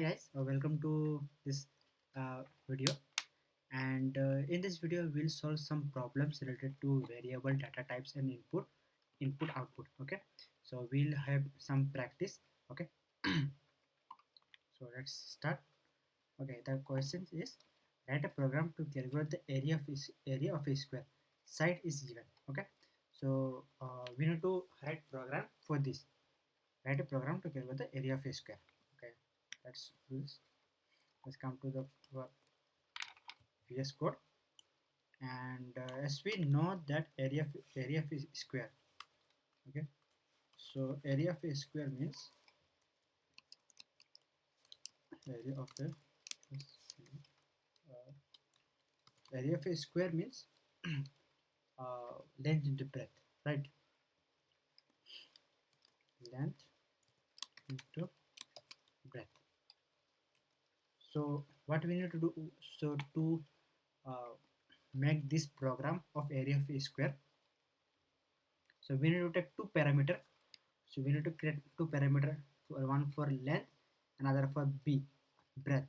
Hey guys, welcome to this video. And in this video, we'll solve some problems related to variable data types and input output. Okay, so we'll have some practice. Okay, so let's start. Okay, the question is: write a program to calculate the area of a square. Side is given. Okay, so we need to write program for this. Write a program to calculate the area of a square. Okay, let's do this. Let's come to the VS Code, and as we know that area of a square. Okay, so area of a square means area of a area of a square means length into breadth, right? Length into breadth. So what we need to do, so to uh, make this program of area of a square, so we need to take two parameter. So we need to create two parameter, for one for length, another for b breadth.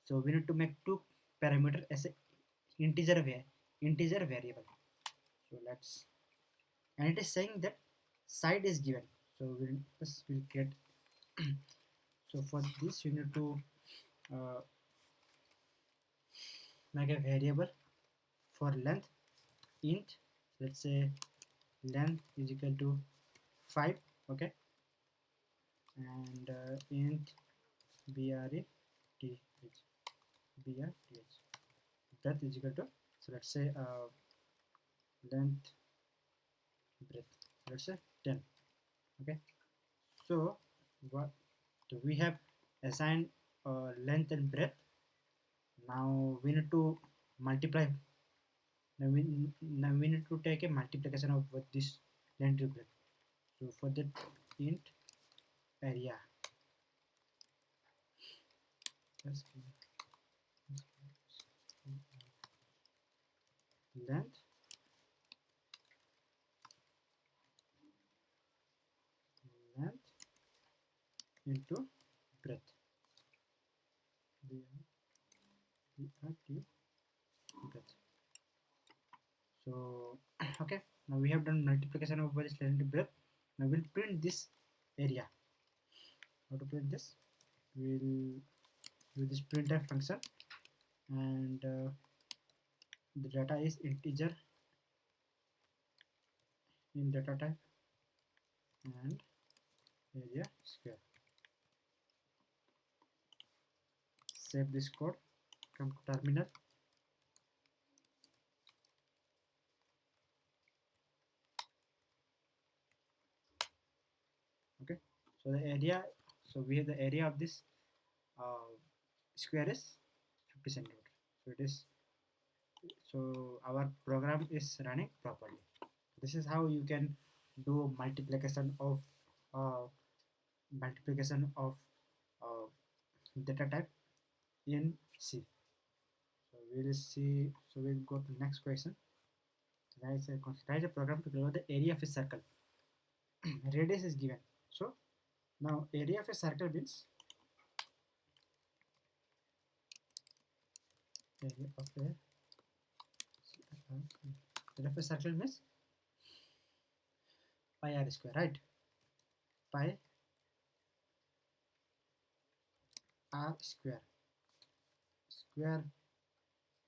So we need to make two parameter as a integer variable. So let's, and it is saying that side is given. So we'll get. So for this you need to uh, make a variable for length int. Let's say length is equal to 5. Okay, and int brth brth that is equal to, so let's say length breadth, let's say 10. Okay, so what we have assigned length and breadth. Now we need to multiply. Now we need to take a multiplication of what this length and breadth. So for that, int area plus length length into breadth. Breadth. So okay, now we have done multiplication of this length and breadth. Now we'll print this area. How to print this? We'll do this printf function, and the data is integer in data type and area square. Save this code, come to terminal. Okay, so the area, so we have the area of this uh, square is 50 centimeter. So it is, so our program is running properly. This is how you can do uh, multiplication of uh, data type in C. So we'll see. So we'll go to next question. Write a program to calculate the area of a circle. Radius is given. So now area of a circle means area of a circle means pi r square, right? Pi r square square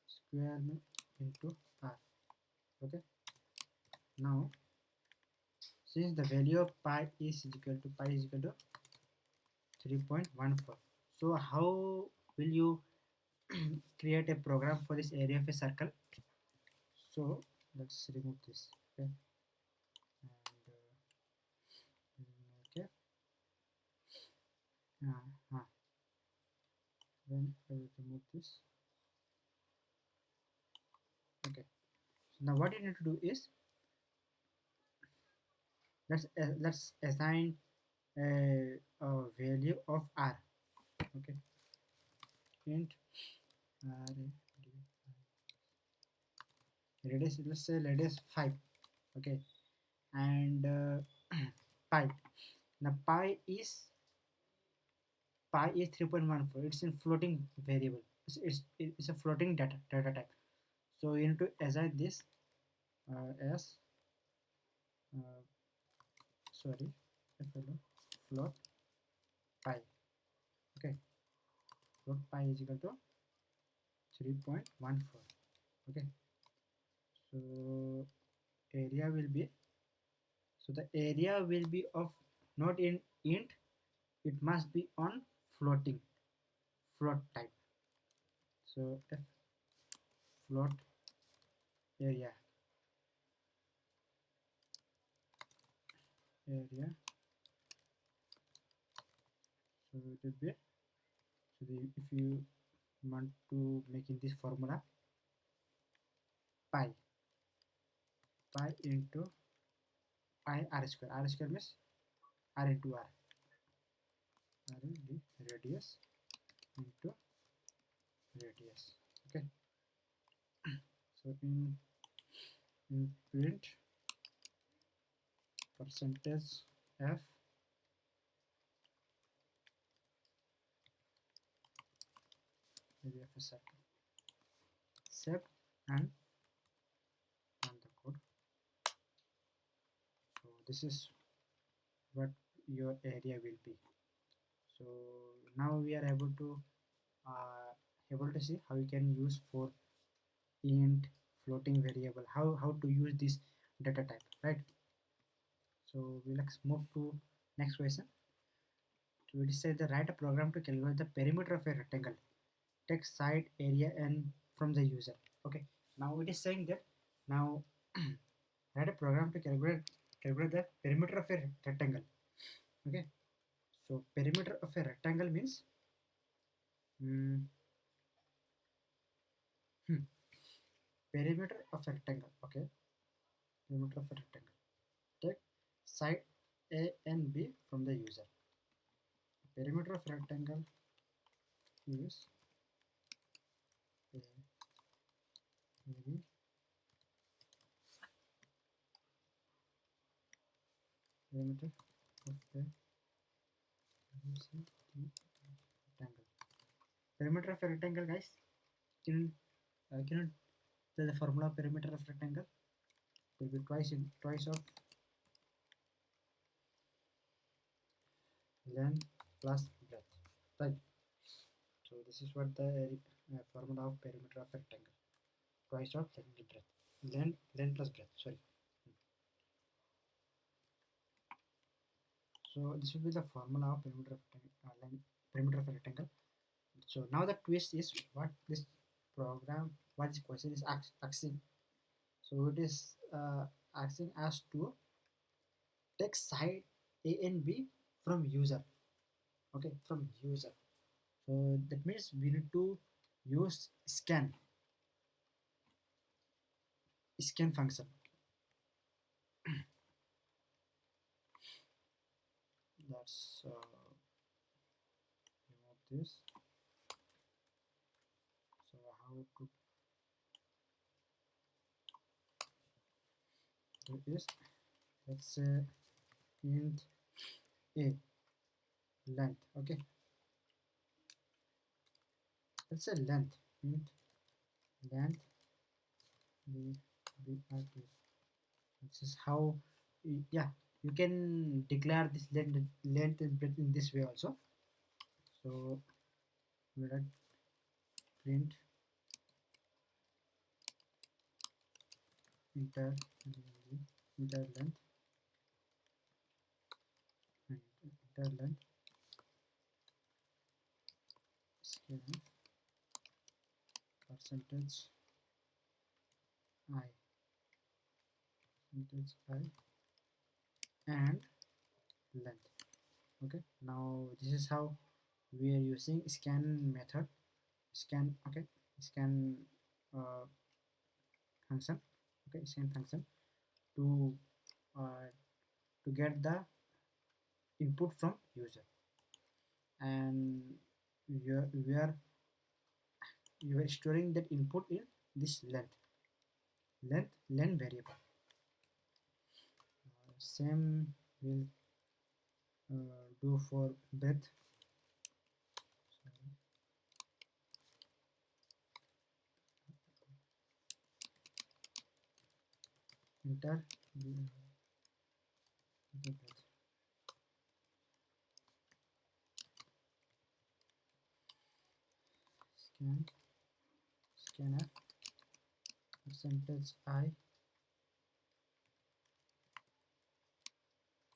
square into r. Okay. Now since the value of pi is equal to 3.14, so how will you create a program for this area of a circle? So let's remove this. Okay, and okay, uh, uh, then I will remove this. Okay, so now what you need to do is let's assign a value of r. Okay, int radius, let's say radius 5. Okay, and pi. Now pi is 3.14. It's in floating variable. It's a floating data type. So you need to assign this as uh, sorry float pi. Okay, float pi is equal to 3.14. Okay, so area will be, so the area will be of not in int, it must be on floating float type. So f float area area, so it will be, so if you want to make in this formula, pi into pi r square means r into r in the radius into radius. Okay, so in print percentage f area of a circle, save and run the code. So this is what your area will be. So now we are uh, able to see how you can use for int, floating variable, how to use this data type, right? So let's move to next question. So it says the write a program to calculate the perimeter of a rectangle, take side area and from the user. Okay, now it is saying that now write a program to calculate the perimeter of a rectangle. Okay, so perimeter of a rectangle means mm, hmm, perimeter of a rectangle. Okay, perimeter of a rectangle, take side a and b from the user. Perimeter of rectangle is maybe perimeter of the rectangle. Perimeter of a rectangle, guys. Can you tell the formula of perimeter of rectangle? It will be twice of length plus breadth. Right. So this is what the formula of perimeter of rectangle. Twice of length and breadth. Length plus breadth. Sorry. So this will be the formula of perimeter of perimeter of a rectangle. So now the twist is what this program, what this question is asking. So it is asking us to take side A and B from user. Okay, from user. So that means we need to use scan function. Let's remove this. So how to do this? Let's say int a length. Okay, let's say length int length b. This is how, yeah, you can declare this length and breadth in this way also. So we write print inter length and inter length scan percentage I and length. Okay, now this is how we are using scan method, scan. Okay, scan uh, function. Okay, scan function to uh, to get the input from user, and we are storing that input in this length variable. Same will do for breadth. enter the scan scanner percentage I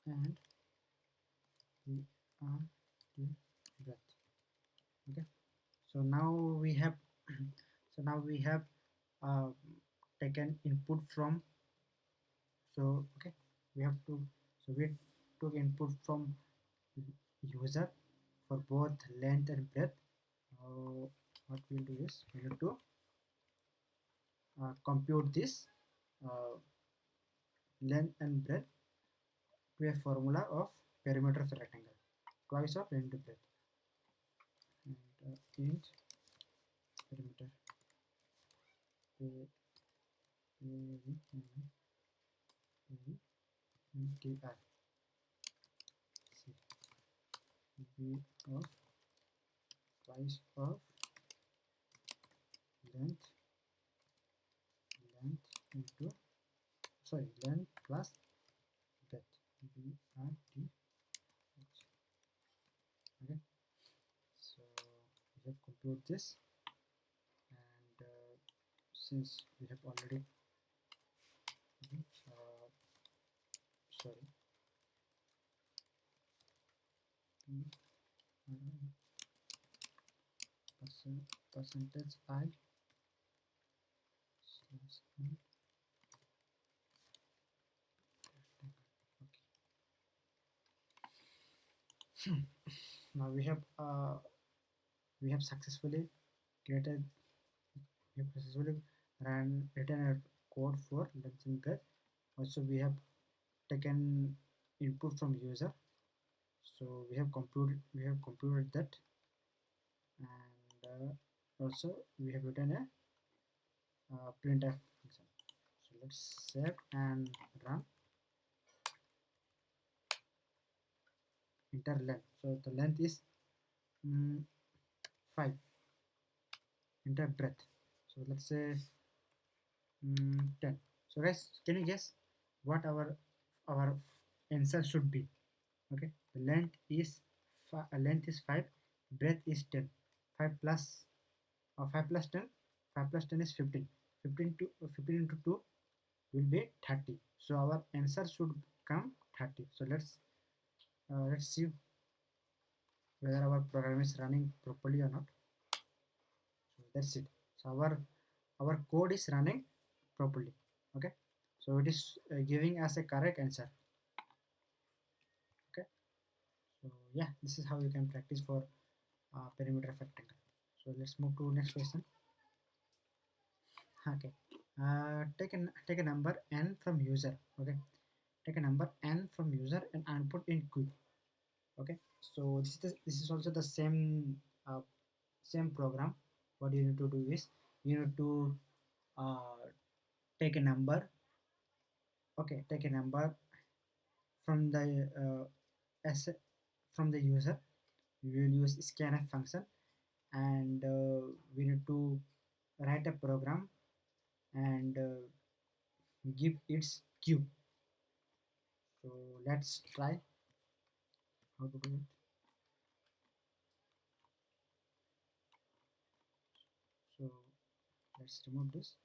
and we are the breath. Okay, so now we have so now we have uh, taken input from, so okay, we have to, so we took input from user for both length and breadth. Now what we'll do is we need to compute this uh, length and breadth to a formula of perimeter of a rectangle, twice of length to breadth, and int perimeter PTR b of twice of length into, sorry, length plus breadth, BRT. Okay, so we have compute this, and since we have already uh, sorry percentage I slash n. Okay. Now we have successfully created we have successfully written a code for length and breadth. Also we have taken input from user, so we have computed that, and also we have written a printf function. So let's save and run. Enter length, so the length is 5. Enter breadth, so let's say 10. So guys, can you guess what our answer should be? Okay, the length is 5, breadth is 10. 5 plus 5 plus 10, 5 plus 10 is 15. 15 to 15 into 2 will be 30. So our answer should come 30. So let's see whether our program is running properly or not. So that's it. So our code is running properly. Okay, so it is giving us a correct answer. Okay, so yeah, this is how you can practice for perimeter rectangle. So let's move to next question. Okay, take a number n from user. Okay, take a number n from user and input in cube. Okay, so this is also the same program. What you need to do is you need to uh, take a number. Okay, take a number from the as from the user. We will use scanf function, and we need to write a program and give its cube. So let's try how to do it. So let's remove this.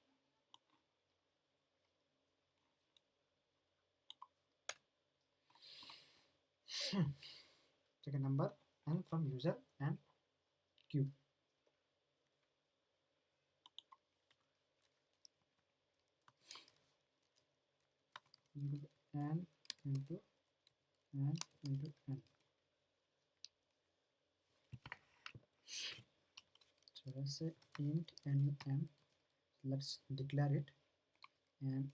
Take a number n from user and cube. Into n into n into n. So let's say int n. Let's declare it and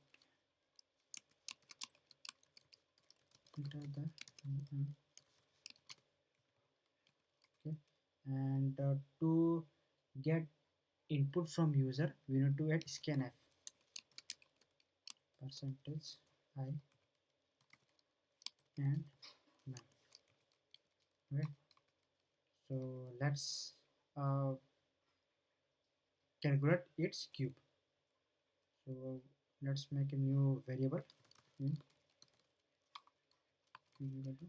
enter the n. Okay, and to get input from user, we need to add scanf percentage I and none. Okay, so let's calculate its cube. So let's make a new variable in cube equal to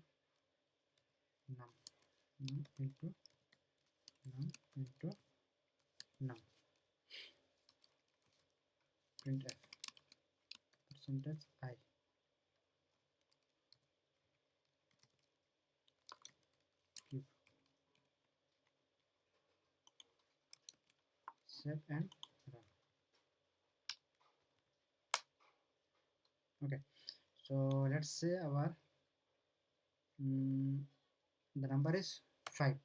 num, num into num into num, printf percentage I cube, save and run. Okay, so let's say our the number is 5.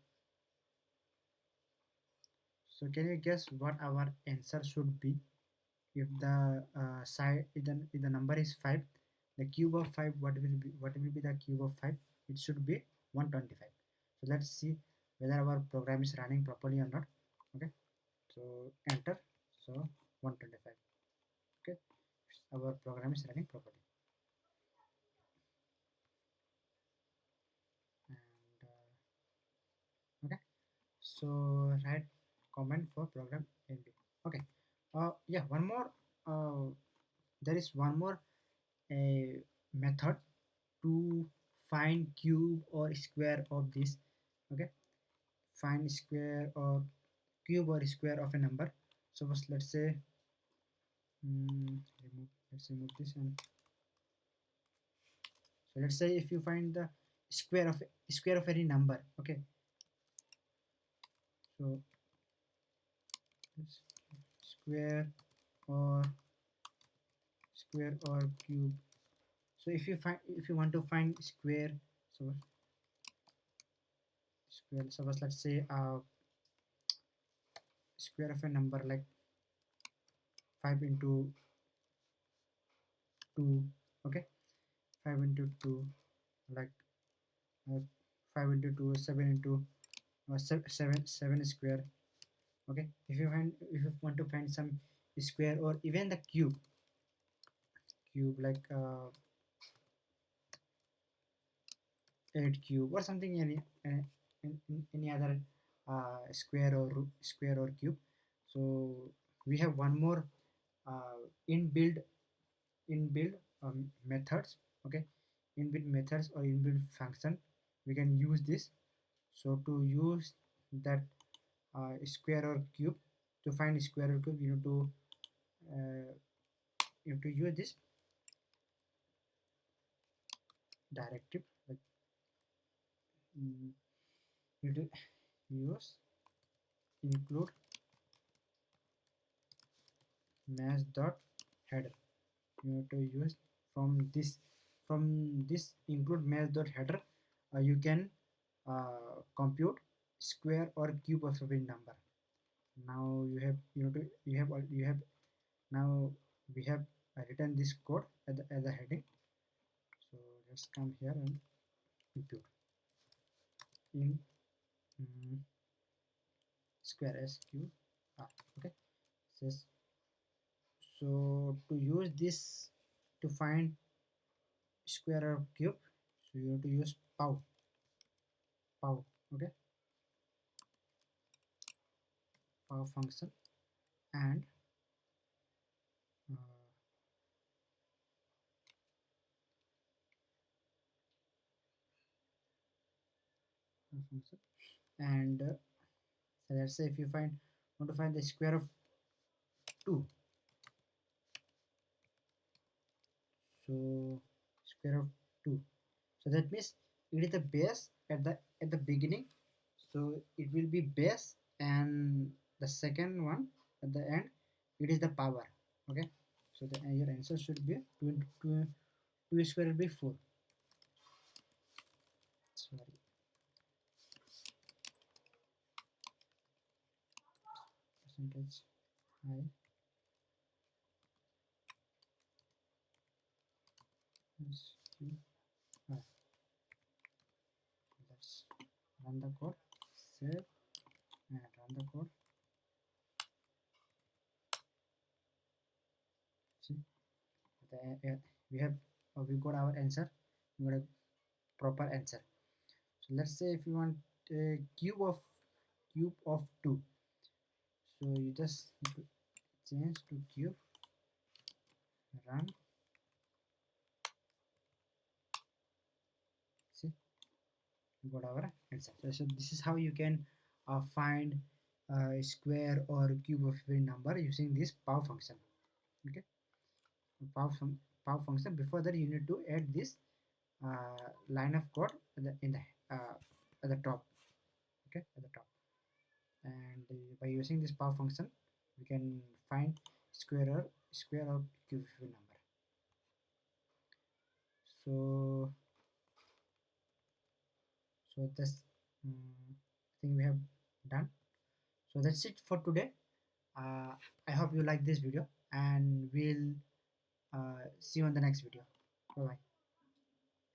So can you guess what our answer should be? If the if the number is 5, the cube of 5, what will be the cube of 5? It should be 125. So let's see whether our program is running properly or not. Okay, so enter. So 125. Okay, our program is running properly. And okay, so write comment for program nb. Okay, yeah, one more. There is one more method to find cube or square of this. Okay, find square or cube or square of a number. So first let's say let's remove this. And so let's say if you find the square of any number. Okay, so square or cube. So if you want to find square, so square, so first let's say square of a number like 5 into 2. Okay, 5 into 2, like uh, 5 into 2 is 7 into 7 square. Okay, if you want to find some square or even the cube like 8 cube or something, any other square or cube. So we have one more inbuilt methods. Okay, inbuilt methods or inbuilt function we can use this. So to use that square or cube, to find square or cube, uh, you have to use this directive, like you have to use include mass dot header. You have to use from this include mass dot header. You can compute square or cube of a number. Now you have now we have written this code at the heading. So let's come here and compute in square sq r. Okay, so, so to use this to find square or cube, so you have to use pow. Okay, pow function. And uh, function. And so let's say if you want to find the square of 2, so square of 2, so that means it is the base at the beginning, so it will be base, and the second one at the end, it is the power. Okay, so your answer should be 2 into 2, 2 square will be 4. Sorry, percentage I is q r. Let's run the code, save and run the code. See, we have we got our answer. We got a proper answer. So let's say if you want a cube of 2, so you just change to cube, run. See, got our answer. So this is how you can find a square or cube of every number using this pow function. Okay, pow, pow function. Before that, you need to add this line of code in the at the top. Okay, at the top, and by using this pow function, we can find square or cube of every number. So that's thing we have done. So that's it for today. uh, I hope you like this video, and we'll see you on the next video. Bye bye.